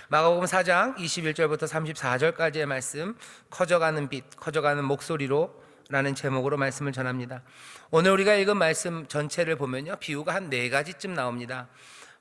마가복음 4장 21절부터 34절까지의 말씀, 커져가는 빛, 커져가는 목소리로 라는 제목으로 말씀을 전합니다. 오늘 우리가 읽은 말씀 전체를 보면요, 비유가 한 4가지쯤 나옵니다.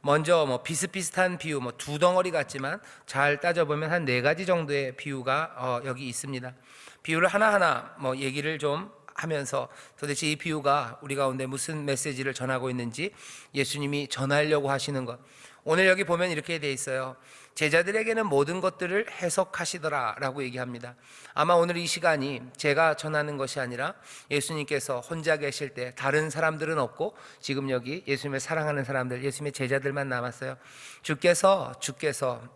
먼저 비슷비슷한 비유, 두 덩어리 같지만 잘 따져보면 한 4가지 정도의 비유가 여기 있습니다. 비유를 하나하나 얘기를 좀 하면서 도대체 이 비유가 우리 가운데 무슨 메시지를 전하고 있는지 예수님이 전하려고 하시는 것, 오늘 여기 보면 이렇게 돼 있어요. 제자들에게는 모든 것들을 해석하시더라 라고 얘기합니다. 아마 오늘 이 시간이 제가 전하는 것이 아니라 예수님께서 혼자 계실 때 다른 사람들은 없고 지금 여기 예수님을 사랑하는 사람들, 예수님의 제자들만 남았어요. 주께서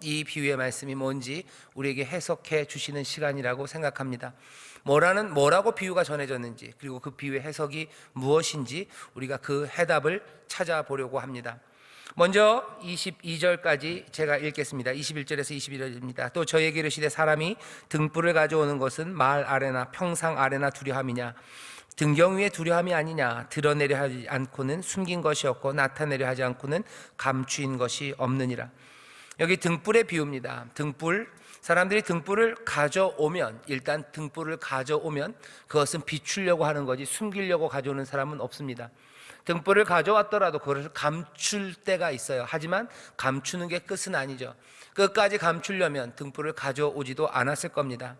이 비유의 말씀이 뭔지 우리에게 해석해 주시는 시간이라고 생각합니다. 뭐라고 비유가 전해졌는지, 그리고 그 비유의 해석이 무엇인지 우리가 그 해답을 찾아보려고 합니다. 먼저 22절까지 제가 읽겠습니다. 21절에서 22절입니다. 또 저에게 이르시되 사람이 등불을 가져오는 것은 말 아래나 평상 아래나 두려함이냐, 등경 위에 두려함이 아니냐. 드러내려 하지 않고는 숨긴 것이 없고 나타내려 하지 않고는 감추인 것이 없느니라. 여기 등불의 비유입니다. 등불, 사람들이 등불을 가져오면, 일단 등불을 가져오면 그것은 비추려고 하는 거지 숨기려고 가져오는 사람은 없습니다. 등불을 가져왔더라도 그것을 감출 때가 있어요. 하지만 감추는 게 끝은 아니죠. 끝까지 감추려면 등불을 가져오지도 않았을 겁니다.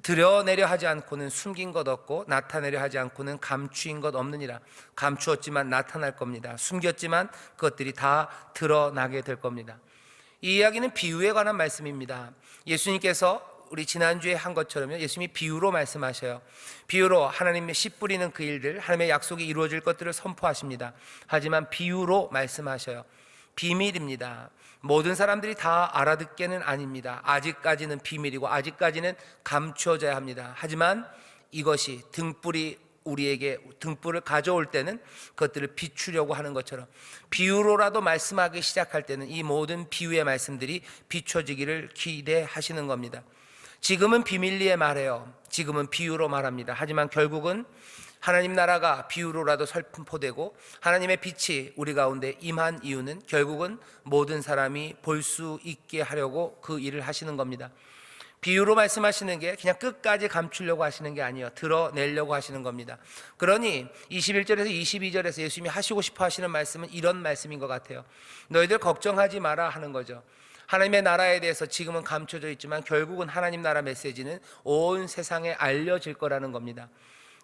드러내려 하지 않고는 숨긴 것 없고 나타내려 하지 않고는 감추인 것 없느니라. 감추었지만 나타날 겁니다. 숨겼지만 그것들이 다 드러나게 될 겁니다. 이 이야기는 비유에 관한 말씀입니다. 예수님께서 우리 지난주에 한 것처럼요, 예수님이 비유로 말씀하셔요. 비유로 하나님의 씨 뿌리는 그 일들, 하나님의 약속이 이루어질 것들을 선포하십니다. 하지만 비유로 말씀하셔요. 비밀입니다. 모든 사람들이 다 알아듣게는 아닙니다. 아직까지는 비밀이고 아직까지는 감추어져야 합니다. 하지만 이것이 우리에게 등불을 가져올 때는 그것들을 비추려고 하는 것처럼 비유로라도 말씀하기 시작할 때는 이 모든 비유의 말씀들이 비춰지기를 기대하시는 겁니다. 지금은 비밀리에 말해요. 지금은 비유로 말합니다. 하지만 결국은 하나님 나라가 비유로라도 선포되고 하나님의 빛이 우리 가운데 임한 이유는 결국은 모든 사람이 볼 수 있게 하려고 그 일을 하시는 겁니다. 비유로 말씀하시는 게 그냥 끝까지 감추려고 하시는 게 아니에요. 드러내려고 하시는 겁니다. 그러니 21절에서 22절에서 예수님이 하시고 싶어 하시는 말씀은 이런 말씀인 것 같아요. 너희들 걱정하지 마라 하는 거죠. 하나님의 나라에 대해서 지금은 감춰져 있지만 결국은 하나님 나라 메시지는 온 세상에 알려질 거라는 겁니다.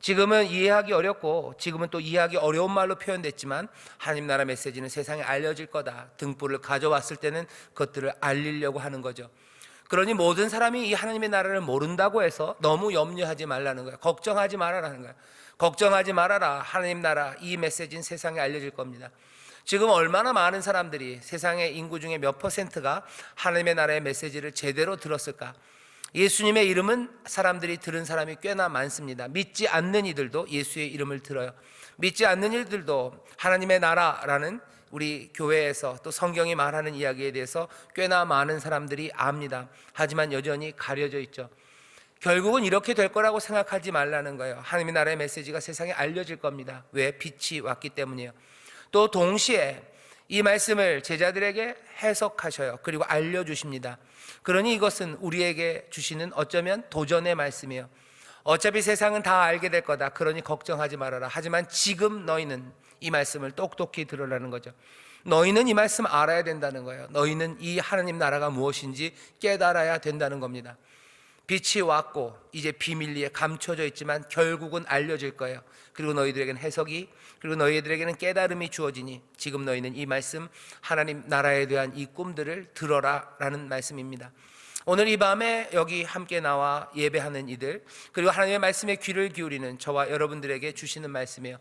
지금은 이해하기 어렵고 지금은 또 이해하기 어려운 말로 표현됐지만 하나님 나라 메시지는 세상에 알려질 거다. 등불을 가져왔을 때는 그것들을 알리려고 하는 거죠. 그러니 모든 사람이 이 하나님의 나라를 모른다고 해서 너무 염려하지 말라는 거예요. 걱정하지 말아라는 거예요. 걱정하지 말아라. 하나님 나라 이 메시지는 세상에 알려질 겁니다. 지금 얼마나 많은 사람들이, 세상의 인구 중에 몇 %가 하나님의 나라의 메시지를 제대로 들었을까? 예수님의 이름은 사람들이 들은 사람이 꽤나 많습니다. 믿지 않는 이들도 예수의 이름을 들어요. 믿지 않는 이들도 하나님의 나라라는 우리 교회에서 또 성경이 말하는 이야기에 대해서 꽤나 많은 사람들이 압니다. 하지만 여전히 가려져 있죠. 결국은 이렇게 될 거라고 생각하지 말라는 거예요. 하나님의 나라의 메시지가 세상에 알려질 겁니다. 왜? 빛이 왔기 때문이에요. 또 동시에 이 말씀을 제자들에게 해석하셔요. 그리고 알려주십니다. 그러니 이것은 우리에게 주시는 어쩌면 도전의 말씀이에요. 어차피 세상은 다 알게 될 거다. 그러니 걱정하지 말아라. 하지만 지금 너희는 이 말씀을 똑똑히 들으라는 거죠. 너희는 이 말씀 알아야 된다는 거예요. 너희는 이 하나님 나라가 무엇인지 깨달아야 된다는 겁니다. 빛이 왔고 이제 비밀리에 감춰져 있지만 결국은 알려질 거예요. 그리고 너희들에게는 해석이, 그리고 너희들에게는 깨달음이 주어지니 지금 너희는 이 말씀, 하나님 나라에 대한 이 꿈들을 들어라 라는 말씀입니다. 오늘 이 밤에 여기 함께 나와 예배하는 이들, 그리고 하나님의 말씀에 귀를 기울이는 저와 여러분들에게 주시는 말씀이에요.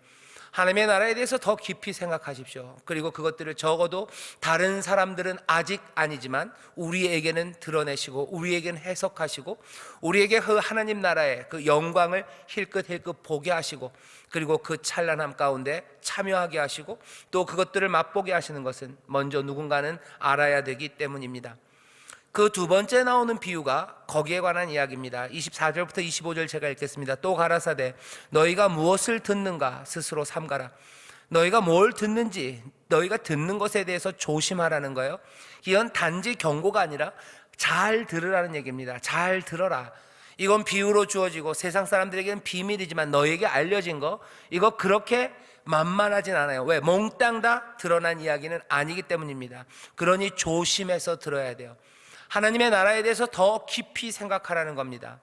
하나님의 나라에 대해서 더 깊이 생각하십시오. 그리고 그것들을 적어도 다른 사람들은 아직 아니지만 우리에게는 드러내시고 우리에게는 해석하시고 우리에게 그 하나님 나라의 그 영광을 힐끗힐끗 보게 하시고 그리고 그 찬란함 가운데 참여하게 하시고 또 그것들을 맛보게 하시는 것은 먼저 누군가는 알아야 되기 때문입니다. 그 두 번째 나오는 비유가 거기에 관한 이야기입니다. 24절부터 25절 제가 읽겠습니다. 또 가라사대 너희가 무엇을 듣는가 스스로 삼가라. 너희가 뭘 듣는지, 너희가 듣는 것에 대해서 조심하라는 거예요. 이건 단지 경고가 아니라 잘 들으라는 얘기입니다. 잘 들어라. 이건 비유로 주어지고 세상 사람들에게는 비밀이지만 너에게 알려진 거, 이거 그렇게 만만하진 않아요. 왜? 몽땅 다 드러난 이야기는 아니기 때문입니다. 그러니 조심해서 들어야 돼요. 하나님의 나라에 대해서 더 깊이 생각하라는 겁니다.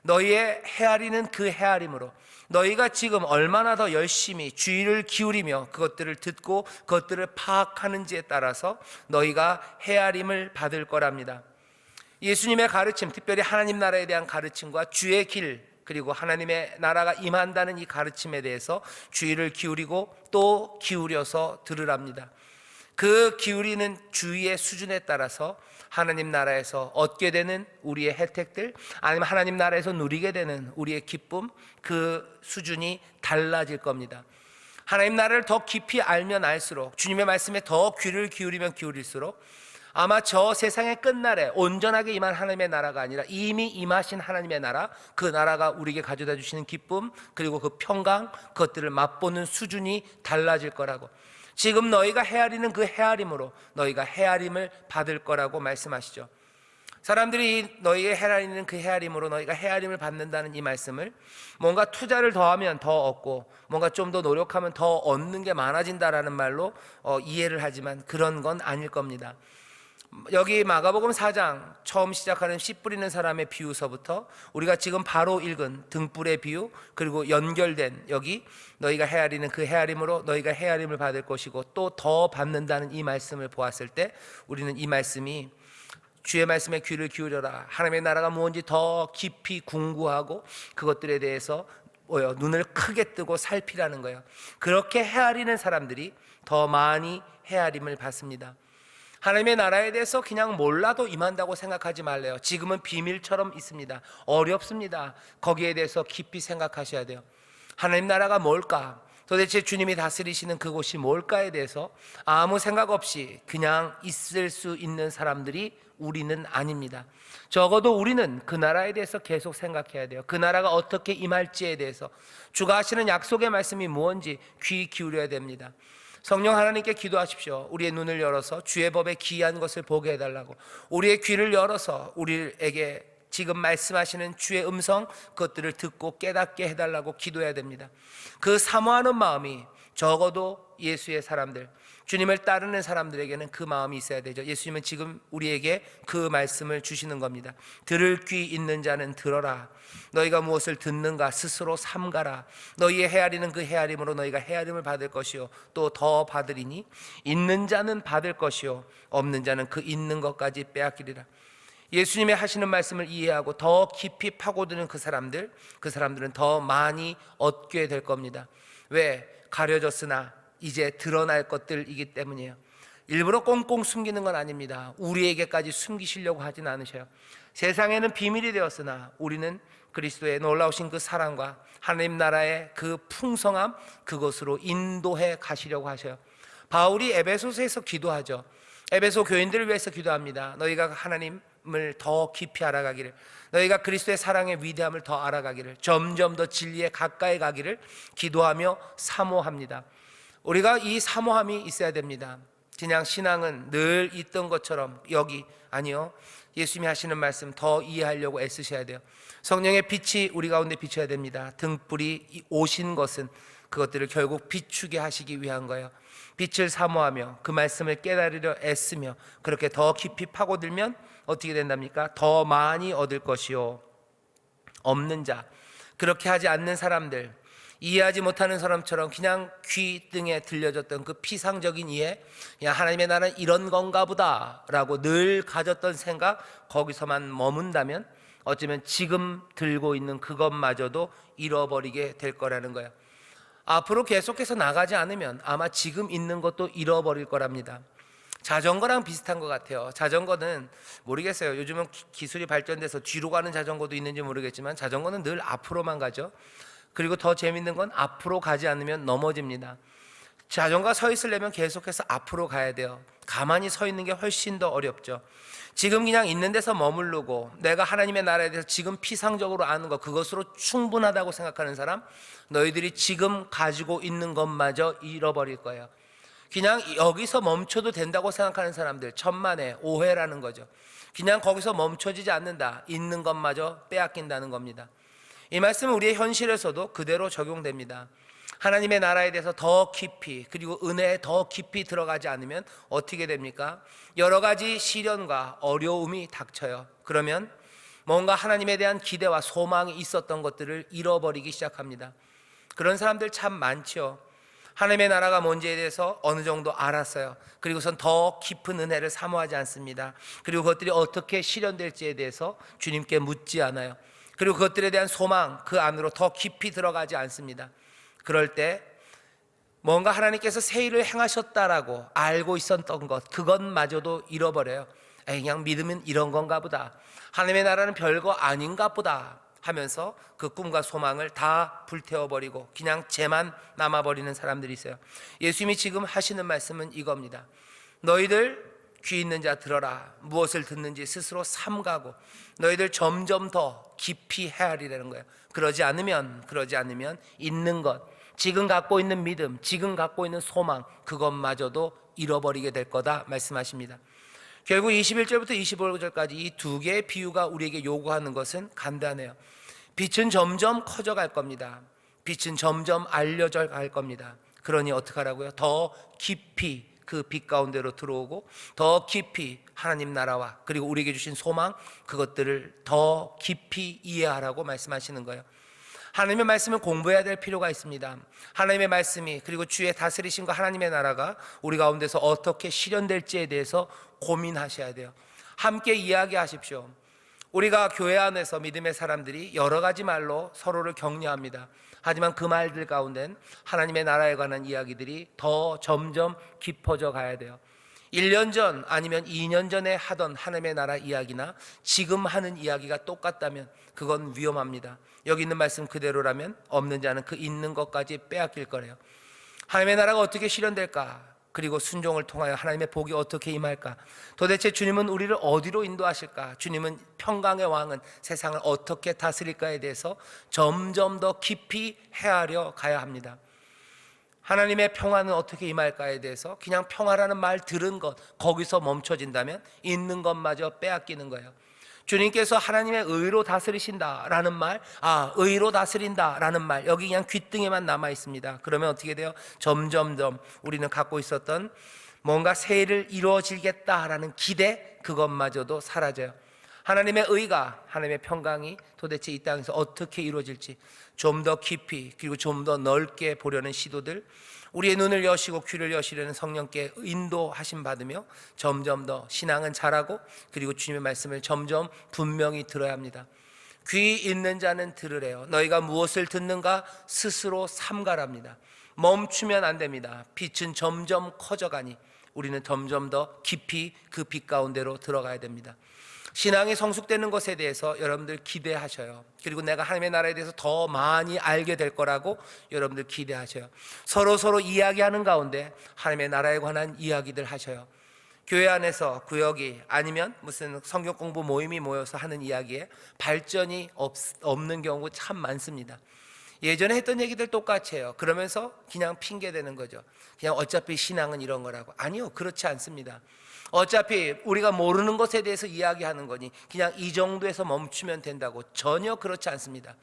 너희의 헤아리는 그 헤아림으로 너희가 지금 얼마나 더 열심히 주의를 기울이며 그것들을 듣고 그것들을 파악하는지에 따라서 너희가 헤아림을 받을 거랍니다. 예수님의 가르침, 특별히 하나님 나라에 대한 가르침과 주의 길, 그리고 하나님의 나라가 임한다는 이 가르침에 대해서 주의를 기울이고 또 기울여서 들으랍니다. 그 기울이는 주의의 수준에 따라서 하나님 나라에서 얻게 되는 우리의 혜택들, 아니면 하나님 나라에서 누리게 되는 우리의 기쁨, 그 수준이 달라질 겁니다. 하나님 나라를 더 깊이 알면 알수록, 주님의 말씀에 더 귀를 기울이면 기울일수록 아마 저 세상의 끝날에 온전하게 임한 하나님의 나라가 아니라 이미 임하신 하나님의 나라, 그 나라가 우리에게 가져다 주시는 기쁨, 그리고 그 평강, 그것들을 맛보는 수준이 달라질 거라고, 지금 너희가 헤아리는 그 헤아림으로 너희가 헤아림을 받을 거라고 말씀하시죠. 사람들이 너희의 헤아리는 그 헤아림으로 너희가 헤아림을 받는다는 이 말씀을 뭔가 투자를 더하면 더 얻고 뭔가 좀 더 노력하면 더 얻는 게 많아진다라는 말로 이해를 하지만 그런 건 아닐 겁니다. 여기 마가복음 4장 처음 시작하는 씨 뿌리는 사람의 비유서부터 우리가 지금 바로 읽은 등불의 비유, 그리고 연결된 여기 너희가 헤아리는 그 헤아림으로 너희가 헤아림을 받을 것이고 또 더 받는다는 이 말씀을 보았을 때 우리는 이 말씀이 주의 말씀에 귀를 기울여라, 하나님의 나라가 무엇인지 더 깊이 궁구하고 그것들에 대해서 눈을 크게 뜨고 살피라는 거예요. 그렇게 헤아리는 사람들이 더 많이 헤아림을 받습니다. 하나님의 나라에 대해서 그냥 몰라도 임한다고 생각하지 말래요. 지금은 비밀처럼 있습니다. 어렵습니다. 거기에 대해서 깊이 생각하셔야 돼요. 하나님 나라가 뭘까? 도대체 주님이 다스리시는 그곳이 뭘까에 대해서 아무 생각 없이 그냥 있을 수 있는 사람들이 우리는 아닙니다. 적어도 우리는 그 나라에 대해서 계속 생각해야 돼요. 그 나라가 어떻게 임할지에 대해서, 주가 하시는 약속의 말씀이 무엇인지 귀 기울여야 됩니다. 성령 하나님께 기도하십시오. 우리의 눈을 열어서 주의 법에 기이한 것을 보게 해달라고, 우리의 귀를 열어서 우리에게 지금 말씀하시는 주의 음성, 그것들을 듣고 깨닫게 해달라고 기도해야 됩니다. 그 사모하는 마음이 적어도 예수의 사람들, 주님을 따르는 사람들에게는 그 마음이 있어야 되죠. 예수님은 지금 우리에게 그 말씀을 주시는 겁니다. 들을 귀 있는 자는 들어라. 너희가 무엇을 듣는가 스스로 삼가라. 너희의 헤아리는 그 헤아림으로 너희가 헤아림을 받을 것이요 또 더 받으리니 있는 자는 받을 것이요 없는 자는 그 있는 것까지 빼앗기리라. 예수님의 하시는 말씀을 이해하고 더 깊이 파고드는 그 사람들은 더 많이 얻게 될 겁니다. 왜? 가려졌으나 이제 드러날 것들이기 때문이에요. 일부러 꽁꽁 숨기는 건 아닙니다. 우리에게까지 숨기시려고 하진 않으셔요. 세상에는 비밀이 되었으나 우리는 그리스도의 놀라우신 그 사랑과 하나님 나라의 그 풍성함, 그것으로 인도해 가시려고 하셔요. 바울이 에베소서에서 기도하죠. 에베소 교인들을 위해서 기도합니다. 너희가 하나님을 더 깊이 알아가기를, 너희가 그리스도의 사랑의 위대함을 더 알아가기를, 점점 더 진리에 가까이 가기를 기도하며 사모합니다. 우리가 이 사모함이 있어야 됩니다. 그냥 신앙은 늘 있던 것처럼 여기 아니요, 예수님이 하시는 말씀 더 이해하려고 애쓰셔야 돼요. 성령의 빛이 우리 가운데 비춰야 됩니다. 등불이 오신 것은 그것들을 결국 비추게 하시기 위한 거예요. 빛을 사모하며 그 말씀을 깨달으려 애쓰며 그렇게 더 깊이 파고들면 어떻게 된답니까? 더 많이 얻을 것이요 없는 자, 그렇게 하지 않는 사람들, 이해하지 못하는 사람처럼 그냥 귀등에 들려졌던 그 피상적인 이해, 그냥 하나님의 나라는 이런 건가 보다 라고 늘 가졌던 생각, 거기서만 머문다면 어쩌면 지금 들고 있는 그것마저도 잃어버리게 될 거라는 거예요. 앞으로 계속해서 나가지 않으면 아마 지금 있는 것도 잃어버릴 거랍니다. 자전거랑 비슷한 것 같아요. 자전거는 모르겠어요. 요즘은 기술이 발전돼서 뒤로 가는 자전거도 있는지 모르겠지만 자전거는 늘 앞으로만 가죠. 그리고 더 재밌는 건 앞으로 가지 않으면 넘어집니다. 자전거가 서 있으려면 계속해서 앞으로 가야 돼요. 가만히 서 있는 게 훨씬 더 어렵죠. 지금 그냥 있는 데서 머무르고 내가 하나님의 나라에 대해서 지금 피상적으로 아는 것, 그것으로 충분하다고 생각하는 사람, 너희들이 지금 가지고 있는 것마저 잃어버릴 거예요. 그냥 여기서 멈춰도 된다고 생각하는 사람들, 천만의 오해라는 거죠. 그냥 거기서 멈춰지지 않는다. 있는 것마저 빼앗긴다는 겁니다. 이 말씀은 우리의 현실에서도 그대로 적용됩니다. 하나님의 나라에 대해서 더 깊이, 그리고 은혜에 더 깊이 들어가지 않으면 어떻게 됩니까? 여러 가지 시련과 어려움이 닥쳐요. 그러면 뭔가 하나님에 대한 기대와 소망이 있었던 것들을 잃어버리기 시작합니다. 그런 사람들 참 많죠. 하나님의 나라가 뭔지에 대해서 어느 정도 알았어요. 그리고선 더 깊은 은혜를 사모하지 않습니다. 그리고 그것들이 어떻게 실현될지에 대해서 주님께 묻지 않아요. 그리고 그것들에 대한 소망, 그 안으로 더 깊이 들어가지 않습니다. 그럴 때 뭔가 하나님께서 새 일을 행하셨다라고 알고 있었던 것, 그것마저도 잃어버려요. 그냥 믿으면 이런 건가 보다, 하나님의 나라는 별거 아닌가 보다 하면서 그 꿈과 소망을 다 불태워버리고 그냥 죄만 남아버리는 사람들이 있어요. 예수님이 지금 하시는 말씀은 이겁니다. 너희들 귀 있는 자 들어라. 무엇을 듣는지 스스로 삼가고 너희들 점점 더 깊이 헤아리라는 거예요. 그러지 않으면 있는 것, 지금 갖고 있는 믿음, 지금 갖고 있는 소망, 그것마저도 잃어버리게 될 거다 말씀하십니다. 결국 21절부터 25절까지 이 두 개의 비유가 우리에게 요구하는 것은 간단해요. 빛은 점점 커져갈 겁니다. 빛은 점점 알려져 갈 겁니다. 그러니 어떻게 하라고요? 더 깊이 그 빛 가운데로 들어오고 더 깊이 하나님 나라와 그리고 우리에게 주신 소망, 그것들을 더 깊이 이해하라고 말씀하시는 거예요. 하나님의 말씀을 공부해야 될 필요가 있습니다. 하나님의 말씀이, 그리고 주의 다스리심과 하나님의 나라가 우리 가운데서 어떻게 실현될지에 대해서 고민하셔야 돼요. 함께 이야기하십시오. 우리가 교회 안에서 믿음의 사람들이 여러 가지 말로 서로를 격려합니다. 하지만 그 말들 가운데는 하나님의 나라에 관한 이야기들이 더 점점 깊어져 가야 돼요. 1년 전 아니면 2년 전에 하던 하나님의 나라 이야기나 지금 하는 이야기가 똑같다면 그건 위험합니다. 여기 있는 말씀 그대로라면 없는 자는 그 있는 것까지 빼앗길 거래요. 하나님의 나라가 어떻게 실현될까? 그리고 순종을 통하여 하나님의 복이 어떻게 임할까? 도대체 주님은 우리를 어디로 인도하실까? 주님은 평강의 왕은 세상을 어떻게 다스릴까에 대해서 점점 더 깊이 헤아려 가야 합니다. 하나님의 평화는 어떻게 임할까에 대해서 그냥 평화라는 말 들은 것, 거기서 멈춰진다면 있는 것마저 빼앗기는 거예요. 주님께서 하나님의 의로 다스리신다라는 말, 의로 다스린다라는 말, 여기 그냥 귓등에만 남아 있습니다. 그러면 어떻게 돼요? 점점점 우리는 갖고 있었던 뭔가 새 일을 이루어지겠다라는 기대, 그것마저도 사라져요. 하나님의 의가, 하나님의 평강이 도대체 이 땅에서 어떻게 이루어질지 좀 더 깊이, 그리고 좀 더 넓게 보려는 시도들, 우리의 눈을 여시고 귀를 여시려는 성령께 인도하심 받으며 점점 더 신앙은 자라고, 그리고 주님의 말씀을 점점 분명히 들어야 합니다. 귀 있는 자는 들으래요. 너희가 무엇을 듣는가 스스로 삼가랍니다. 멈추면 안 됩니다. 빛은 점점 커져가니 우리는 점점 더 깊이 그 빛 가운데로 들어가야 됩니다. 신앙이 성숙되는 것에 대해서 여러분들 기대하셔요. 그리고 내가 하나님의 나라에 대해서 더 많이 알게 될 거라고 여러분들 기대하셔요. 서로 이야기하는 가운데 하나님의 나라에 관한 이야기들 하셔요. 교회 안에서 구역이 아니면 무슨 성경 공부 모임이 모여서 하는 이야기에 발전이 없는 경우 참 많습니다. 예전에 했던 얘기들 똑같이 해요. 그러면서 그냥 핑계대는 거죠. 그냥 어차피 신앙은 이런 거라고. 아니요, 그렇지 않습니다. 어차피 우리가 모르는 것에 대해서 이야기하는 거니 그냥 이 정도에서 멈추면 된다고. 전혀 그렇지 않습니다.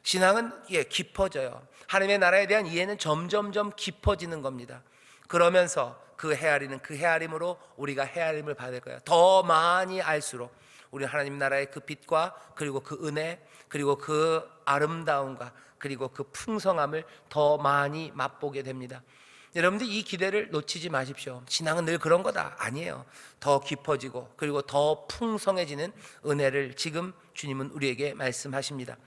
신앙은 깊어져요. 하나님의 나라에 대한 이해는 점점점 깊어지는 겁니다. 그러면서 그 헤아림으로 우리가 헤아림을 받을 거예요. 더 많이 알수록 우리 하나님 나라의 그 빛과 그리고 그 은혜, 그리고 그 아름다움과 그리고 그 풍성함을 더 많이 맛보게 됩니다. 여러분들 이 기대를 놓치지 마십시오. 신앙은 늘 그런 거다. 아니에요. 더 깊어지고 그리고 더 풍성해지는 은혜를 지금 주님은 우리에게 말씀하십니다.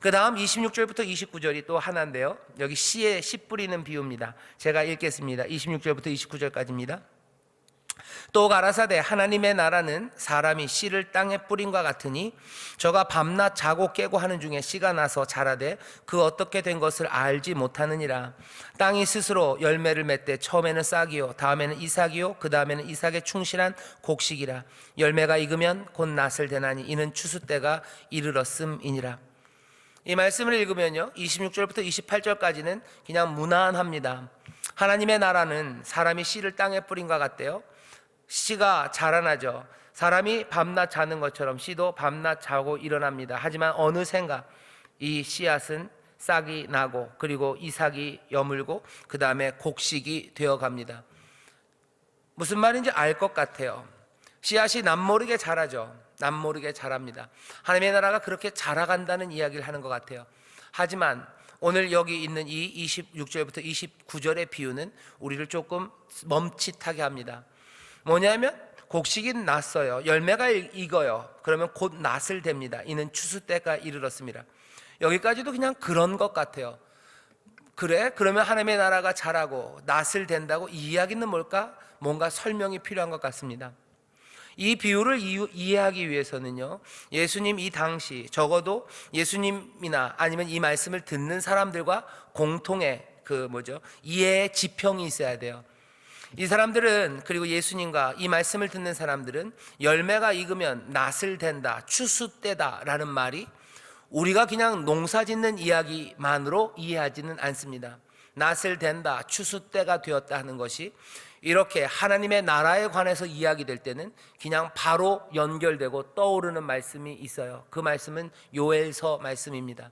그 다음 26절부터 29절이 또 하나인데요, 여기 씨에 씨 뿌리는 비유입니다. 제가 읽겠습니다. 26절부터 29절까지입니다. 또 가라사대 하나님의 나라는 사람이 씨를 땅에 뿌린과 같으니 저가 밤낮 자고 깨고 하는 중에 씨가 나서 자라되 그 어떻게 된 것을 알지 못하느니라. 땅이 스스로 열매를 맺되 처음에는 싹이요 다음에는 이삭이요 그 다음에는 이삭에 충실한 곡식이라. 열매가 익으면 곧 낫을 대나니 이는 추수 때가 이르렀음이니라. 이 말씀을 읽으면요 26절부터 28절까지는 그냥 무난합니다. 하나님의 나라는 사람이 씨를 땅에 뿌린 것 같대요. 씨가 자라나죠. 사람이 밤낮 자는 것처럼 씨도 밤낮 자고 일어납니다. 하지만 어느샌가 이 씨앗은 싹이 나고, 그리고 이삭이 여물고, 그 다음에 곡식이 되어 갑니다. 무슨 말인지 알 것 같아요. 씨앗이 남모르게 자라죠. 남모르게 자랍니다. 하나님의 나라가 그렇게 자라간다는 이야기를 하는 것 같아요. 하지만 오늘 여기 있는 이 26절부터 29절의 비유는 우리를 조금 멈칫하게 합니다. 뭐냐면 곡식이 났어요. 열매가 익어요. 그러면 곧 낫을 됩니다. 이는 추수 때가 이르렀습니다. 여기까지도 그냥 그런 것 같아요. 그래? 그러면 하나님의 나라가 자라고 낫을 된다고? 이 이야기는 뭘까? 뭔가 설명이 필요한 것 같습니다. 이 비유를 이해하기 위해서는요, 예수님 이 당시 적어도 예수님이나 아니면 이 말씀을 듣는 사람들과 공통의 이해의 지평이 있어야 돼요. 이 사람들은, 그리고 예수님과 이 말씀을 듣는 사람들은 열매가 익으면 낫을 된다, 추수 때다 라는 말이 우리가 그냥 농사 짓는 이야기만으로 이해하지는 않습니다. 낫을 된다, 추수 때가 되었다 하는 것이 이렇게 하나님의 나라에 관해서 이야기될 때는 그냥 바로 연결되고 떠오르는 말씀이 있어요. 그 말씀은 요엘서 말씀입니다.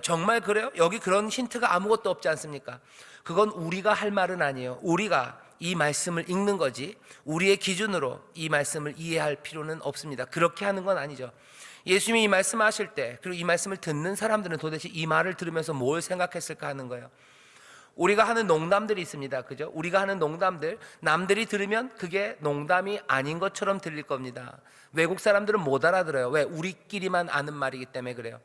정말 그래요? 여기 그런 힌트가 아무것도 없지 않습니까? 그건 우리가 할 말은 아니에요. 우리가 이 말씀을 읽는 거지 우리의 기준으로 이 말씀을 이해할 필요는 없습니다. 그렇게 하는 건 아니죠. 예수님이 이 말씀하실 때, 그리고 이 말씀을 듣는 사람들은 도대체 이 말을 들으면서 뭘 생각했을까 하는 거예요. 우리가 하는 농담들이 있습니다. 그죠? 우리가 하는 농담들, 남들이 들으면 그게 농담이 아닌 것처럼 들릴 겁니다. 외국 사람들은 못 알아들어요. 왜? 우리끼리만 아는 말이기 때문에 그래요.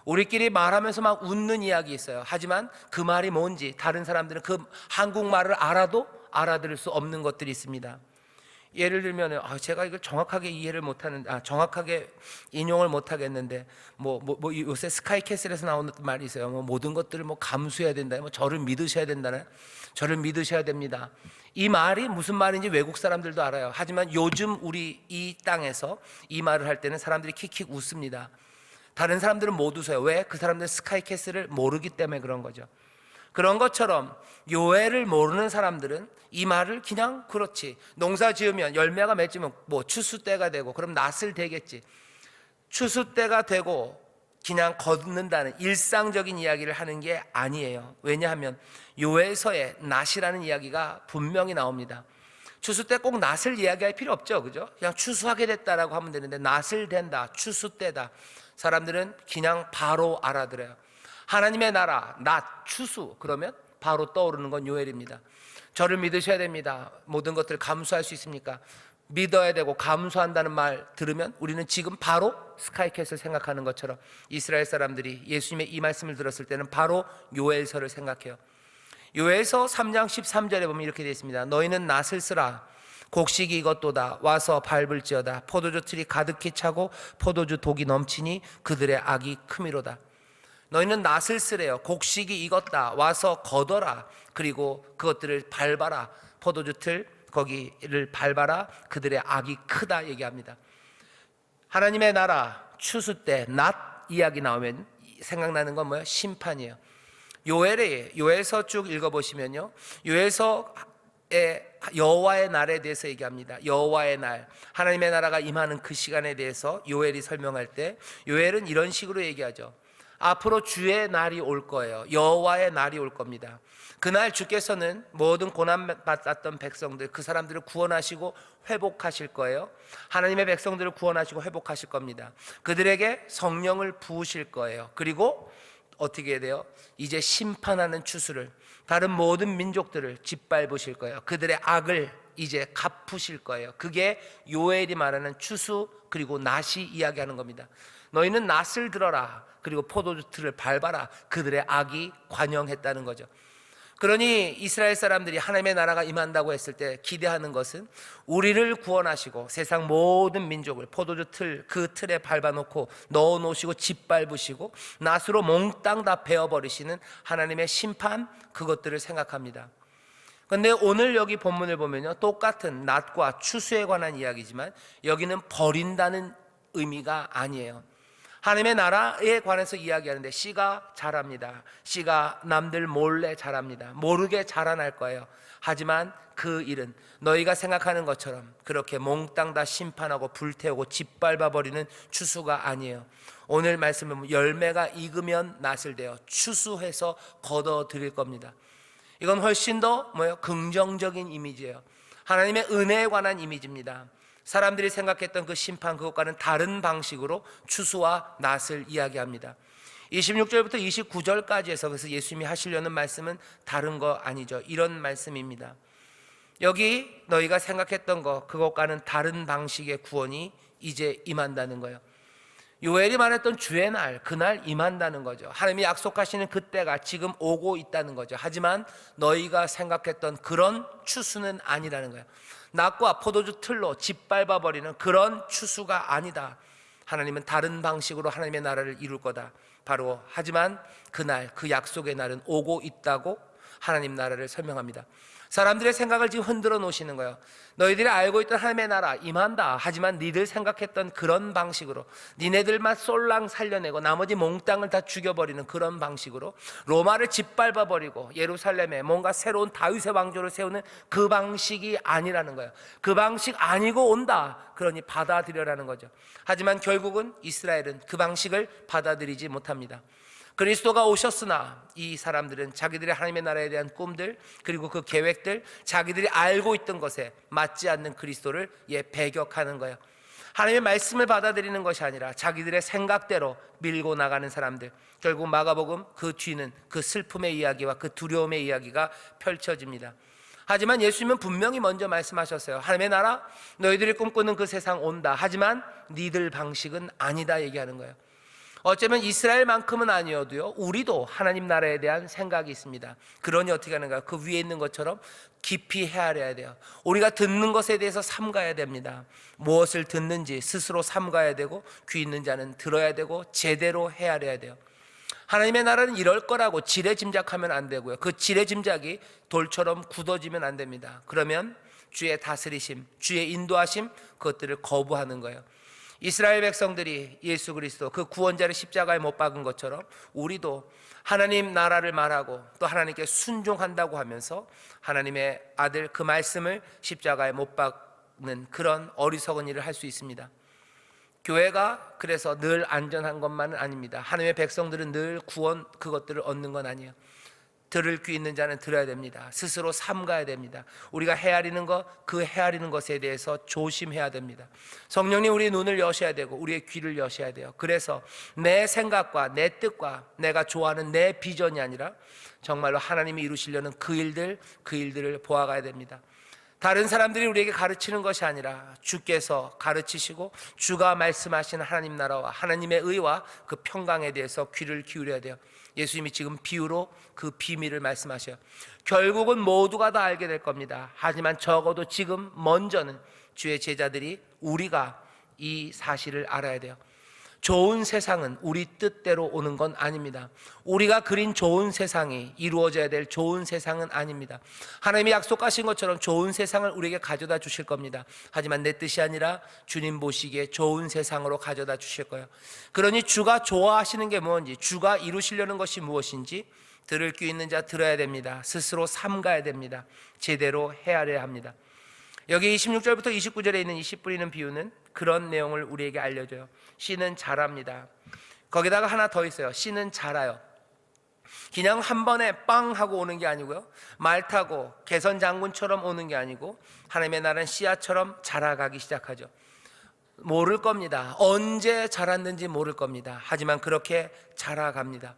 우리끼리 말하면서 막 웃는 이야기 있어요. 하지만 그 말이 뭔지 다른 사람들은 그 한국말을 알아도 알아들을 수 없는 것들이 있습니다. 예를 들면 제가 이걸 정확하게 이해를 못하는, 정확하게 인용을 못하겠는데 요새 스카이캐슬에서 나오는 말이 있어요. 모든 것들을 감수해야 된다, 저를 믿으셔야 된다는, 저를 믿으셔야 됩니다. 이 말이 무슨 말인지 외국 사람들도 알아요. 하지만 요즘 우리 이 땅에서 이 말을 할 때는 사람들이 킥킥 웃습니다. 다른 사람들은 못 웃어요. 왜? 그 사람들은 스카이캐슬을 모르기 때문에 그런 거죠. 그런 것처럼 요엘을 모르는 사람들은 이 말을 그냥 그렇지, 농사 지으면 열매가 맺으면 추수 때가 되고 그럼 낫을 되겠지, 추수 때가 되고 그냥 걷는다는 일상적인 이야기를 하는 게 아니에요. 왜냐하면 요엘서에 낫이라는 이야기가 분명히 나옵니다. 추수 때 꼭 낫을 이야기할 필요 없죠, 그죠? 그냥 추수하게 됐다라고 하면 되는데 낫을 된다, 추수 때다, 사람들은 그냥 바로 알아들어요. 하나님의 나라, 낫, 추수, 그러면 바로 떠오르는 건 요엘입니다. 저를 믿으셔야 됩니다. 모든 것들을 감수할 수 있습니까? 믿어야 되고 감수한다는 말 들으면 우리는 지금 바로 스카이캐슬 생각하는 것처럼 이스라엘 사람들이 예수님의 이 말씀을 들었을 때는 바로 요엘서를 생각해요. 요엘서 3장 13절에 보면 이렇게 되어 있습니다. 너희는 낫을 쓰라, 곡식이 익었도다, 와서 밟을지어다. 포도주 틀이 가득히 차고 포도주 독이 넘치니 그들의 악이 크미로다. 너희는 낫을 쓰래요. 곡식이 익었다, 와서 걷어라, 그리고 그것들을 밟아라. 포도주 틀 거기를 밟아라, 그들의 악이 크다 얘기합니다. 하나님의 나라 추수 때 낫 이야기 나오면 생각나는 건 뭐예요? 심판이에요. 요엘서 쭉 읽어보시면요, 요엘서에 여호와의 날에 대해서 얘기합니다. 여호와의 날, 하나님의 나라가 임하는 그 시간에 대해서 요엘이 설명할 때 요엘은 이런 식으로 얘기하죠. 앞으로 주의 날이 올 거예요. 여호와의 날이 올 겁니다. 그날 주께서는 모든 고난받았던 백성들, 그 사람들을 구원하시고 회복하실 거예요. 하나님의 백성들을 구원하시고 회복하실 겁니다. 그들에게 성령을 부으실 거예요. 그리고 어떻게 해야 돼요? 이제 심판하는 추수를, 다른 모든 민족들을 짓밟으실 거예요. 그들의 악을 이제 갚으실 거예요. 그게 요엘이 말하는 추수, 그리고 낫이 이야기하는 겁니다. 너희는 낫을 들어라, 그리고 포도주 틀을 밟아라. 그들의 악이 관영했다는 거죠. 그러니 이스라엘 사람들이 하나님의 나라가 임한다고 했을 때 기대하는 것은 우리를 구원하시고 세상 모든 민족을 포도주 틀, 그 틀에 밟아놓고 넣어놓으시고 짓밟으시고 낫으로 몽땅 다 베어버리시는 하나님의 심판, 그것들을 생각합니다. 그런데 오늘 여기 본문을 보면요, 똑같은 낫과 추수에 관한 이야기지만 여기는 버린다는 의미가 아니에요. 하나님의 나라에 관해서 이야기하는데 씨가 자랍니다. 씨가 남들 몰래 자랍니다. 모르게 자라날 거예요. 하지만 그 일은 너희가 생각하는 것처럼 그렇게 몽땅 다 심판하고 불태우고 짓밟아버리는 추수가 아니에요. 오늘 말씀은 열매가 익으면 낫을 되어 추수해서 거둬들일 겁니다. 이건 훨씬 더 긍정적인 이미지예요. 하나님의 은혜에 관한 이미지입니다. 사람들이 생각했던 그 심판, 그것과는 다른 방식으로 추수와 낫을 이야기합니다. 26절부터 29절까지 해서 그래서 예수님이 하시려는 말씀은 다른 거 아니죠. 이런 말씀입니다. 여기 너희가 생각했던 거, 그것과는 다른 방식의 구원이 이제 임한다는 거예요. 요엘이 말했던 주의 날, 그날 임한다는 거죠. 하나님이 약속하시는 그때가 지금 오고 있다는 거죠. 하지만 너희가 생각했던 그런 추수는 아니라는 거예요. 낫과 포도주 틀로 짓밟아버리는 그런 추수가 아니다. 하나님은 다른 방식으로 하나님의 나라를 이룰 거다. 바로 하지만 그날, 그 약속의 날은 오고 있다고 하나님 나라를 설명합니다. 사람들의 생각을 지금 흔들어 놓으시는 거예요. 너희들이 알고 있던 하나님의 나라 임한다. 하지만 니들 생각했던 그런 방식으로, 니네들만 쏠랑 살려내고 나머지 몽땅을 다 죽여버리는 그런 방식으로 로마를 짓밟아버리고 예루살렘에 뭔가 새로운 다윗의 왕조를 세우는 그 방식이 아니라는 거예요. 그 방식 아니고 온다. 그러니 받아들여라는 거죠. 하지만 결국은 이스라엘은 그 방식을 받아들이지 못합니다. 그리스도가 오셨으나 이 사람들은 자기들의 하나님의 나라에 대한 꿈들, 그리고 그 계획들, 자기들이 알고 있던 것에 맞지 않는 그리스도를 배격하는 거예요. 하나님의 말씀을 받아들이는 것이 아니라 자기들의 생각대로 밀고 나가는 사람들. 결국 마가복음 그 뒤는 그 슬픔의 이야기와 그 두려움의 이야기가 펼쳐집니다. 하지만 예수님은 분명히 먼저 말씀하셨어요. 하나님의 나라, 너희들이 꿈꾸는 그 세상 온다. 하지만 니들 방식은 아니다 얘기하는 거예요. 어쩌면 이스라엘만큼은 아니어도요, 우리도 하나님 나라에 대한 생각이 있습니다. 그러니 어떻게 하는가? 그 위에 있는 것처럼 깊이 헤아려야 돼요. 우리가 듣는 것에 대해서 삼가야 됩니다. 무엇을 듣는지 스스로 삼가야 되고, 귀 있는 자는 들어야 되고, 제대로 헤아려야 돼요. 하나님의 나라는 이럴 거라고 지레짐작하면 안 되고요, 그 지레짐작이 돌처럼 굳어지면 안 됩니다. 그러면 주의 다스리심, 주의 인도하심, 그것들을 거부하는 거예요. 이스라엘 백성들이 예수 그리스도 그 구원자를 십자가에 못 박은 것처럼 우리도 하나님 나라를 말하고 또 하나님께 순종한다고 하면서 하나님의 아들 그 말씀을 십자가에 못 박는 그런 어리석은 일을 할 수 있습니다. 교회가 그래서 늘 안전한 것만은 아닙니다. 하나님의 백성들은 늘 구원 그것들을 얻는 건 아니에요. 들을 귀 있는 자는 들어야 됩니다. 스스로 삼가야 됩니다. 우리가 헤아리는 것, 그 헤아리는 것에 대해서 조심해야 됩니다. 성령님 우리의 눈을 여셔야 되고 우리의 귀를 여셔야 돼요. 그래서 내 생각과 내 뜻과 내가 좋아하는 내 비전이 아니라 정말로 하나님이 이루시려는 그 일들을 보아가야 됩니다. 다른 사람들이 우리에게 가르치는 것이 아니라 주께서 가르치시고 주가 말씀하시는 하나님 나라와 하나님의 의와 그 평강에 대해서 귀를 기울여야 돼요. 예수님이 지금 비유로 그 비밀을 말씀하셔요. 결국은 모두가 다 알게 될 겁니다. 하지만 적어도 지금 먼저는 주의 제자들이 우리가 이 사실을 알아야 돼요. 좋은 세상은 우리 뜻대로 오는 건 아닙니다. 우리가 그린 좋은 세상이 이루어져야 될 좋은 세상은 아닙니다. 하나님이 약속하신 것처럼 좋은 세상을 우리에게 가져다 주실 겁니다. 하지만 내 뜻이 아니라 주님 보시기에 좋은 세상으로 가져다 주실 거예요. 그러니 주가 좋아하시는 게 뭔지, 주가 이루시려는 것이 무엇인지 들을 귀 있는 자 들어야 됩니다. 스스로 삼가야 됩니다. 제대로 헤아려야 합니다. 여기 26절부터 29절에 있는 이 씨 뿌리는 비유는 그런 내용을 우리에게 알려줘요. 씨는 자랍니다. 거기다가 하나 더 있어요. 씨는 자라요. 그냥 한 번에 빵 하고 오는 게 아니고요, 말 타고 개선 장군처럼 오는 게 아니고 하나님의 나라는 씨앗처럼 자라가기 시작하죠. 모를 겁니다. 언제 자랐는지 모를 겁니다. 하지만 그렇게 자라갑니다.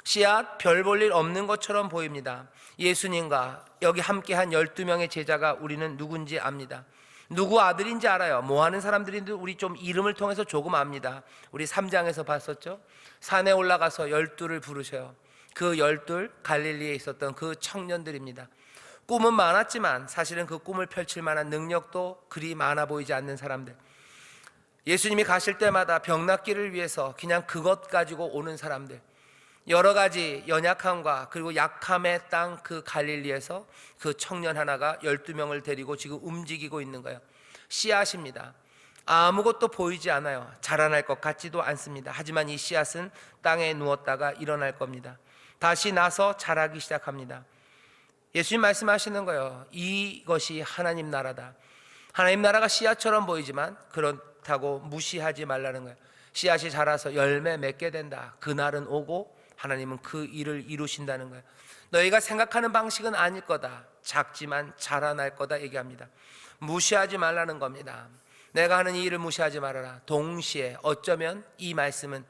씨앗 별 볼 일 없는 것처럼 보입니다. 예수님과 여기 함께한 12명의 제자가 우리는 누군지 압니다. 누구 아들인지 알아요. 뭐 하는 사람들인지 우리 좀 이름을 통해서 조금 압니다. 우리 3장에서 봤었죠. 산에 올라가서 12를 부르셔요. 그 12 갈릴리에 있었던 그 청년들입니다. 꿈은 많았지만 사실은 그 꿈을 펼칠 만한 능력도 그리 많아 보이지 않는 사람들. 예수님이 가실 때마다 병 낫기를 위해서 그냥 그것 가지고 오는 사람들. 여러 가지 연약함과 그리고 약함의 땅 그 갈릴리에서 그 청년 하나가 12명을 데리고 지금 움직이고 있는 거예요. 씨앗입니다. 아무것도 보이지 않아요. 자라날 것 같지도 않습니다. 하지만 이 씨앗은 땅에 누웠다가 일어날 겁니다. 다시 나서 자라기 시작합니다. 예수님 말씀하시는 거예요. 이것이 하나님 나라다. 하나님 나라가 씨앗처럼 보이지만 그렇다고 무시하지 말라는 거예요. 씨앗이 자라서 열매 맺게 된다. 그날은 오고 하나님은 그 일을 이루신다는 거예요. 너희가 생각하는 방식은 아닐 거다. 작지만 자라날 거다 얘기합니다. 무시하지 말라는 겁니다. 내가 하는 이 일을 무시하지 말아라. 동시에 어쩌면 이 말씀은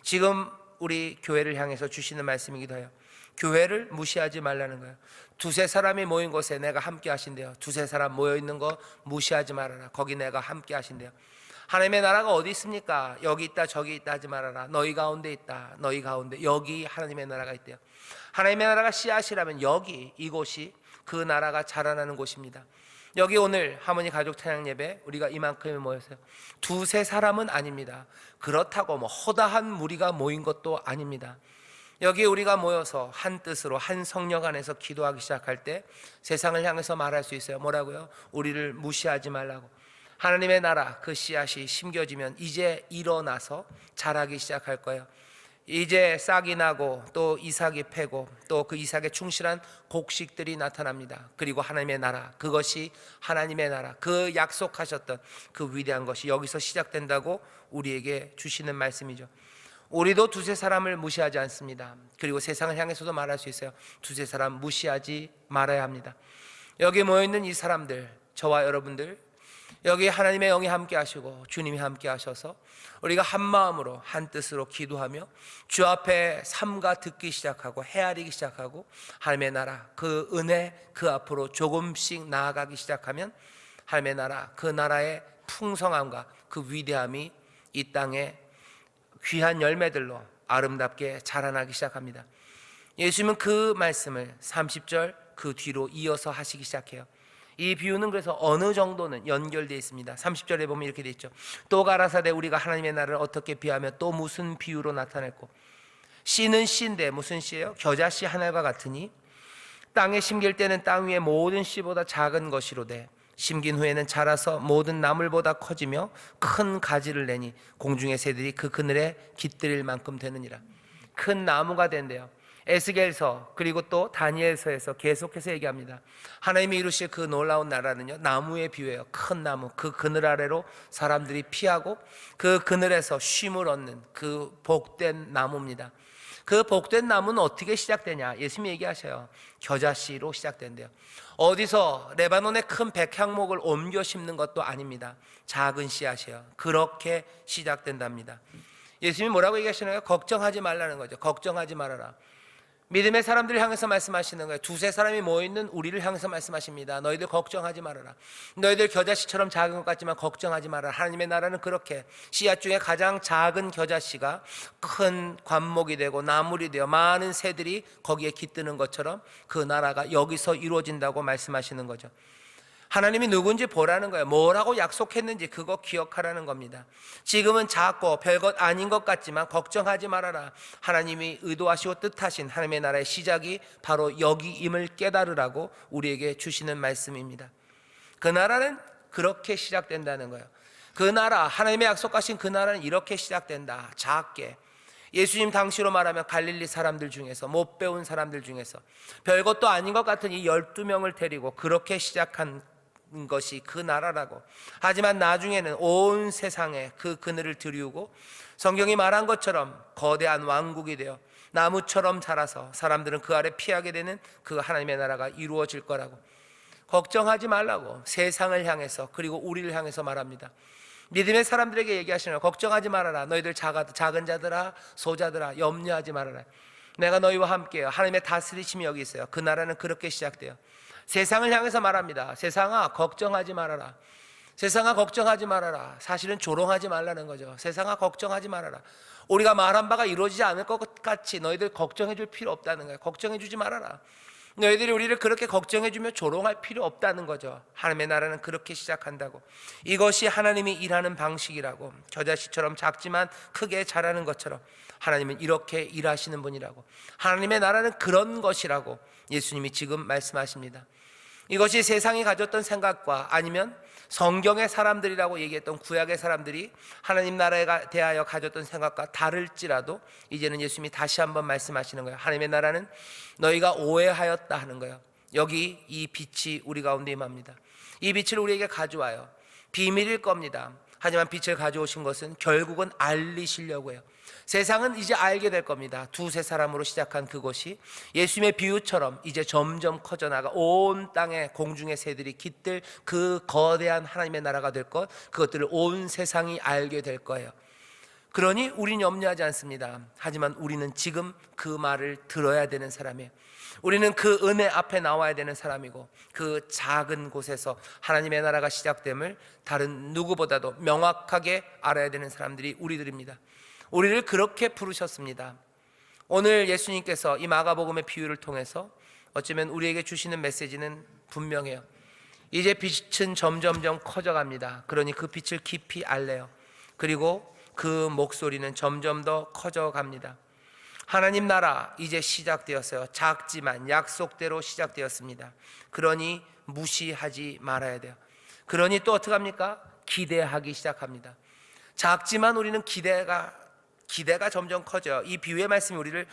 지금 우리 교회를 향해서 주시는 말씀이기도 해요. 교회를 무시하지 말라는 거예요. 두세 사람이 모인 곳에 내가 함께 하신대요. 두세 사람 모여 있는 거 무시하지 말아라. 거기 내가 함께 하신대요. 하나님의 나라가 어디 있습니까? 여기 있다 저기 있다 하지 말아라. 너희 가운데 있다. 너희 가운데 여기 하나님의 나라가 있대요. 하나님의 나라가 씨앗이라면 여기 이곳이 그 나라가 자라나는 곳입니다. 여기 오늘 하모니 가족 찬양 예배 우리가 이만큼이 모였어요. 두세 사람은 아닙니다. 그렇다고 허다한 무리가 모인 것도 아닙니다. 여기 우리가 모여서 한 뜻으로 한 성령 안에서 기도하기 시작할 때 세상을 향해서 말할 수 있어요. 뭐라고요? 우리를 무시하지 말라고. 하나님의 나라 그 씨앗이 심겨지면 이제 일어나서 자라기 시작할 거예요. 이제 싹이 나고 또 이삭이 패고 또 그 이삭에 충실한 곡식들이 나타납니다. 그리고 하나님의 나라, 그것이 하나님의 나라, 그 약속하셨던 그 위대한 것이 여기서 시작된다고 우리에게 주시는 말씀이죠. 우리도 두세 사람을 무시하지 않습니다. 그리고 세상을 향해서도 말할 수 있어요. 두세 사람 무시하지 말아야 합니다. 여기 모여있는 이 사람들, 저와 여러분들, 여기 하나님의 영이 함께 하시고 주님이 함께 하셔서 우리가 한 마음으로 한 뜻으로 기도하며 주 앞에 삼가 듣기 시작하고 헤아리기 시작하고 하나님의 나라 그 은혜 그 앞으로 조금씩 나아가기 시작하면 하나님의 나라 그 나라의 풍성함과 그 위대함이 이 땅에 귀한 열매들로 아름답게 자라나기 시작합니다. 예수님은 그 말씀을 30절 그 뒤로 이어서 하시기 시작해요. 이 비유는 그래서 어느 정도는 연결되어 있습니다. 30절에 보면 이렇게 되어 있죠. 또 가라사대 우리가 하나님의 나라를 어떻게 비하며 또 무슨 비유로 나타냈고, 씨는 씨인데 무슨 씨예요? 겨자씨 하나가 같으니 땅에 심길 때는 땅 위의 모든 씨보다 작은 것이로되 심긴 후에는 자라서 모든 나물보다 커지며 큰 가지를 내니 공중의 새들이 그 그늘에 깃들일 만큼 되느니라. 큰 나무가 된대요. 에스겔서 그리고 또 다니엘서에서 계속해서 얘기합니다. 하나님이 이루실 그 놀라운 나라는요, 나무에 비유해요. 큰 나무, 그 그늘 아래로 사람들이 피하고 그 그늘에서 쉼을 얻는 그 복된 나무입니다. 그 복된 나무는 어떻게 시작되냐? 예수님이 얘기하셔요. 겨자씨로 시작된대요. 어디서 레바논의 큰 백향목을 옮겨 심는 것도 아닙니다. 작은 씨앗이에요. 그렇게 시작된답니다. 예수님이 뭐라고 얘기하시나요? 걱정하지 말라는 거죠. 걱정하지 말아라. 믿음의 사람들을 향해서 말씀하시는 거예요. 두세 사람이 모여있는 우리를 향해서 말씀하십니다. 너희들 걱정하지 말아라. 너희들 겨자씨처럼 작은 것 같지만 걱정하지 말아라. 하나님의 나라는 그렇게 씨앗 중에 가장 작은 겨자씨가 큰 관목이 되고 나물이 되어 많은 새들이 거기에 깃드는 것처럼 그 나라가 여기서 이루어진다고 말씀하시는 거죠. 하나님이 누군지 보라는 거예요. 뭐라고 약속했는지 그거 기억하라는 겁니다. 지금은 작고 별것 아닌 것 같지만 걱정하지 말아라. 하나님이 의도하시고 뜻하신 하나님의 나라의 시작이 바로 여기임을 깨달으라고 우리에게 주시는 말씀입니다. 그 나라는 그렇게 시작된다는 거예요. 그 나라, 하나님의 약속하신 그 나라는 이렇게 시작된다. 작게. 예수님 당시로 말하면 갈릴리 사람들 중에서, 못 배운 사람들 중에서 별것도 아닌 것 같은 이 12명을 데리고 그렇게 시작한 것이 그 나라라고. 하지만 나중에는 온 세상에 그 그늘을 들이우고 성경이 말한 것처럼 거대한 왕국이 되어 나무처럼 자라서 사람들은 그 아래 피하게 되는 그 하나님의 나라가 이루어질 거라고. 걱정하지 말라고 세상을 향해서 그리고 우리를 향해서 말합니다. 믿음의 사람들에게 얘기하시는 거예요. 걱정하지 말아라. 너희들 작은 자들아 소자들아 염려하지 말아라. 내가 너희와 함께해요. 하나님의 다스리심이 여기 있어요. 그 나라는 그렇게 시작돼요. 세상을 향해서 말합니다. 세상아 걱정하지 말아라. 세상아 걱정하지 말아라. 사실은 조롱하지 말라는 거죠. 세상아 걱정하지 말아라. 우리가 말한 바가 이루어지지 않을 것 같이 너희들 걱정해 줄 필요 없다는 거예요. 걱정해 주지 말아라. 너희들이 우리를 그렇게 걱정해 주며 조롱할 필요 없다는 거죠. 하나님의 나라는 그렇게 시작한다고. 이것이 하나님이 일하는 방식이라고. 겨자씨처럼 작지만 크게 자라는 것처럼 하나님은 이렇게 일하시는 분이라고. 하나님의 나라는 그런 것이라고 예수님이 지금 말씀하십니다. 이것이 세상이 가졌던 생각과 아니면 성경의 사람들이라고 얘기했던 구약의 사람들이 하나님 나라에 대하여 가졌던 생각과 다를지라도 이제는 예수님이 다시 한번 말씀하시는 거예요. 하나님의 나라는 너희가 오해하였다 하는 거예요. 여기 이 빛이 우리 가운데 임합니다. 이 빛을 우리에게 가져와요. 비밀일 겁니다. 하지만 빛을 가져오신 것은 결국은 알리시려고 해요. 세상은 이제 알게 될 겁니다. 두세 사람으로 시작한 그것이 예수님의 비유처럼 이제 점점 커져나가 온 땅에 공중의 새들이 깃들 그 거대한 하나님의 나라가 될 것, 그것들을 온 세상이 알게 될 거예요. 그러니 우린 염려하지 않습니다. 하지만 우리는 지금 그 말을 들어야 되는 사람이에요. 우리는 그 은혜 앞에 나와야 되는 사람이고, 그 작은 곳에서 하나님의 나라가 시작됨을 다른 누구보다도 명확하게 알아야 되는 사람들이 우리들입니다. 우리를 그렇게 부르셨습니다. 오늘 예수님께서 이 마가복음의 비유를 통해서 어쩌면 우리에게 주시는 메시지는 분명해요. 이제 빛은 점점점 커져갑니다. 그러니 그 빛을 깊이 알래요. 그리고 그 목소리는 점점 더 커져갑니다. 하나님 나라 이제 시작되었어요. 작지만 약속대로 시작되었습니다. 그러니 무시하지 말아야 돼요. 그러니 또 어떻게 합니까? 기대하기 시작합니다. 작지만 우리는 기대가 점점 커져요. 이 비유의 말씀이 우리를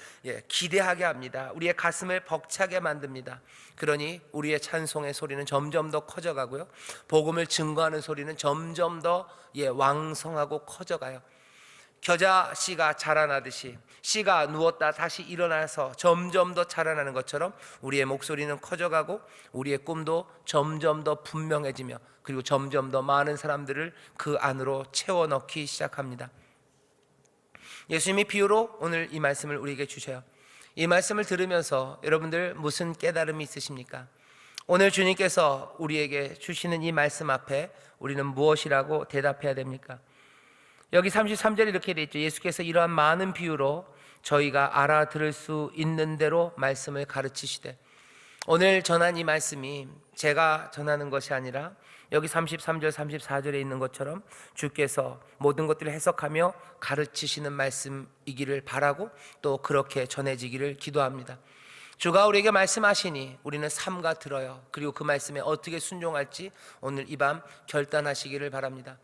기대하게 합니다. 우리의 가슴을 벅차게 만듭니다. 그러니 우리의 찬송의 소리는 점점 더 커져가고요, 복음을 증거하는 소리는 점점 더 왕성하고 커져가요. 겨자씨가 자라나듯이 씨가 누웠다 다시 일어나서 점점 더 자라나는 것처럼 우리의 목소리는 커져가고 우리의 꿈도 점점 더 분명해지며, 그리고 점점 더 많은 사람들을 그 안으로 채워 넣기 시작합니다. 예수님이 비유로 오늘 이 말씀을 우리에게 주셔요. 이 말씀을 들으면서 여러분들 무슨 깨달음이 있으십니까? 오늘 주님께서 우리에게 주시는 이 말씀 앞에 우리는 무엇이라고 대답해야 됩니까? 여기 33절에 이렇게 되어 있죠. 예수께서 이러한 많은 비유로 저희가 알아들을 수 있는 대로 말씀을 가르치시되, 오늘 전한 이 말씀이 제가 전하는 것이 아니라 여기 33절 34절에 있는 것처럼 주께서 모든 것들을 해석하며 가르치시는 말씀이기를 바라고 또 그렇게 전해지기를 기도합니다. 주가 우리에게 말씀하시니 우리는 삼가 들어요. 그리고 그 말씀에 어떻게 순종할지 오늘 이 밤 결단하시기를 바랍니다.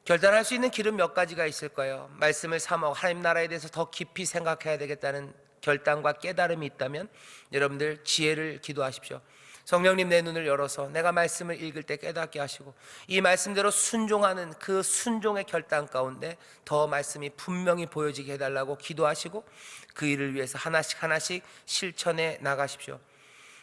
결단할 수 있는 길은 몇 가지가 있을 거예요. 말씀을 삼아 하나님 나라에 대해서 더 깊이 생각해야 되겠다는 결단과 깨달음이 있다면 여러분들 지혜를 기도하십시오. 성령님, 내 눈을 열어서 내가 말씀을 읽을 때 깨닫게 하시고 이 말씀대로 순종하는 그 순종의 결단 가운데 더 말씀이 분명히 보여지게 해달라고 기도하시고 그 일을 위해서 하나씩 실천해 나가십시오.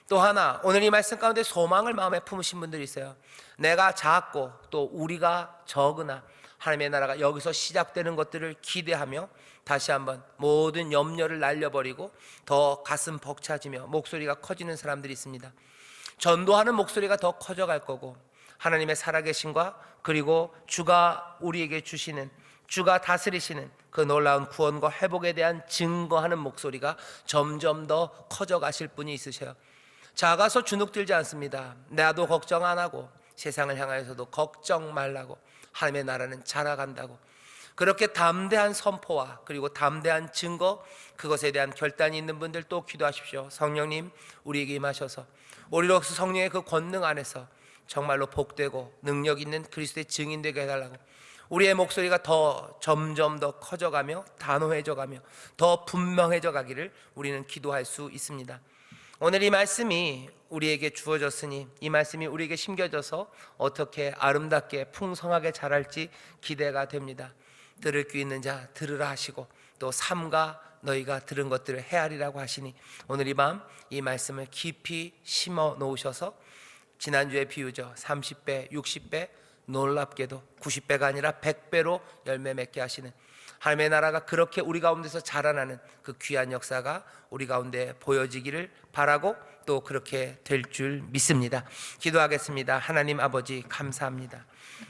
또 하나, 오늘 이 말씀 가운데 소망을 마음에 품으신 분들이 있어요. 내가 작고 또 우리가 적으나 하나님의 나라가 여기서 시작되는 것들을 기대하며 다시 한번 모든 염려를 날려버리고 더 가슴 벅차지며 목소리가 커지는 사람들이 있습니다. 전도하는 목소리가 더 커져갈 거고, 하나님의 살아계심과 그리고 주가 우리에게 주시는, 주가 다스리시는 그 놀라운 구원과 회복에 대한 증거하는 목소리가 점점 더 커져가실 분이 있으셔요. 작아서 주눅들지 않습니다. 나도 걱정 안 하고 세상을 향하여서도 걱정 말라고, 하나님의 나라는 자라간다고, 그렇게 담대한 선포와 그리고 담대한 증거, 그것에 대한 결단이 있는 분들 또 기도하십시오. 성령님, 우리에게 임하셔서 우리로서 성령의 그 권능 안에서 정말로 복되고 능력 있는 그리스도의 증인 되게 해달라고, 우리의 목소리가 더 점점 더 커져가며 단호해져가며 더 분명해져 가기를 우리는 기도할 수 있습니다. 오늘 이 말씀이 우리에게 주어졌으니 이 말씀이 우리에게 심겨져서 어떻게 아름답게 풍성하게 자랄지 기대가 됩니다. 들을 귀 있는 자 들으라 하시고 또 삼가 너희가 들은 것들을 헤아리라고 하시니 오늘 이 밤 이 말씀을 깊이 심어 놓으셔서 지난주의 비유죠. 30배, 60배, 놀랍게도 90배가 아니라 100배로 열매 맺게 하시는 하나님의 나라가 그렇게 우리 가운데서 자라나는 그 귀한 역사가 우리 가운데 보여지기를 바라고 또 그렇게 될 줄 믿습니다. 기도하겠습니다. 하나님 아버지, 감사합니다.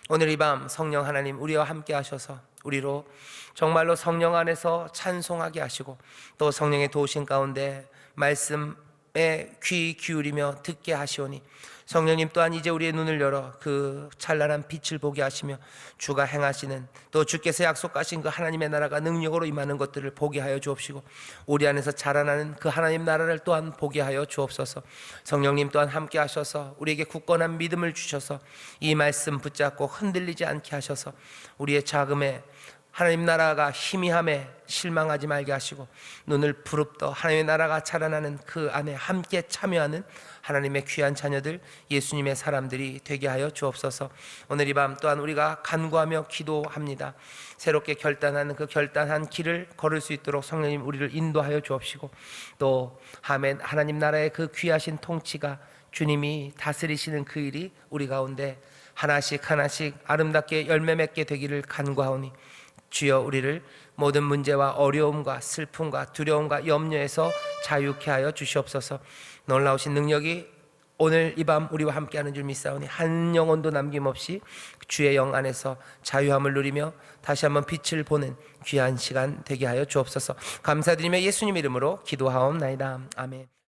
오늘 이 밤 성령 하나님 우리와 함께 하셔서 우리로 정말로 성령 안에서 찬송하게 하시고 또 성령의 도우심 가운데 말씀에 귀 기울이며 듣게 하시오니 성령님 또한 이제 우리의 눈을 열어 그 찬란한 빛을 보게 하시며 주가 행하시는, 또 주께서 약속하신 그 하나님의 나라가 능력으로 임하는 것들을 보게 하여 주옵시고, 우리 안에서 자라나는 그 하나님 나라를 또한 보게 하여 주옵소서. 성령님 또한 함께 하셔서 우리에게 굳건한 믿음을 주셔서 이 말씀 붙잡고 흔들리지 않게 하셔서 우리의 자금에 하나님 나라가 희미함에 실망하지 말게 하시고, 눈을 부릅떠 하나님의 나라가 자라나는 그 안에 함께 참여하는 하나님의 귀한 자녀들, 예수님의 사람들이 되게 하여 주옵소서. 오늘 이 밤 또한 우리가 간구하며 기도합니다. 새롭게 결단하는 그 결단한 길을 걸을 수 있도록 성령님 우리를 인도하여 주옵시고, 또 아멘, 하나님 나라의 그 귀하신 통치가 주님이 다스리시는 그 일이 우리 가운데 하나씩 하나씩 아름답게 열매 맺게 되기를 간구하오니, 주여 우리를 모든 문제와 어려움과 슬픔과 두려움과 염려에서 자유케 하여 주시옵소서. 놀라우신 능력이 오늘 이 밤 우리와 함께하는 줄 믿사오니 한 영혼도 남김없이 주의 영 안에서 자유함을 누리며 다시 한번 빛을 보는 귀한 시간 되게 하여 주옵소서. 감사드리며 예수님 이름으로 기도하옵나이다. 아멘.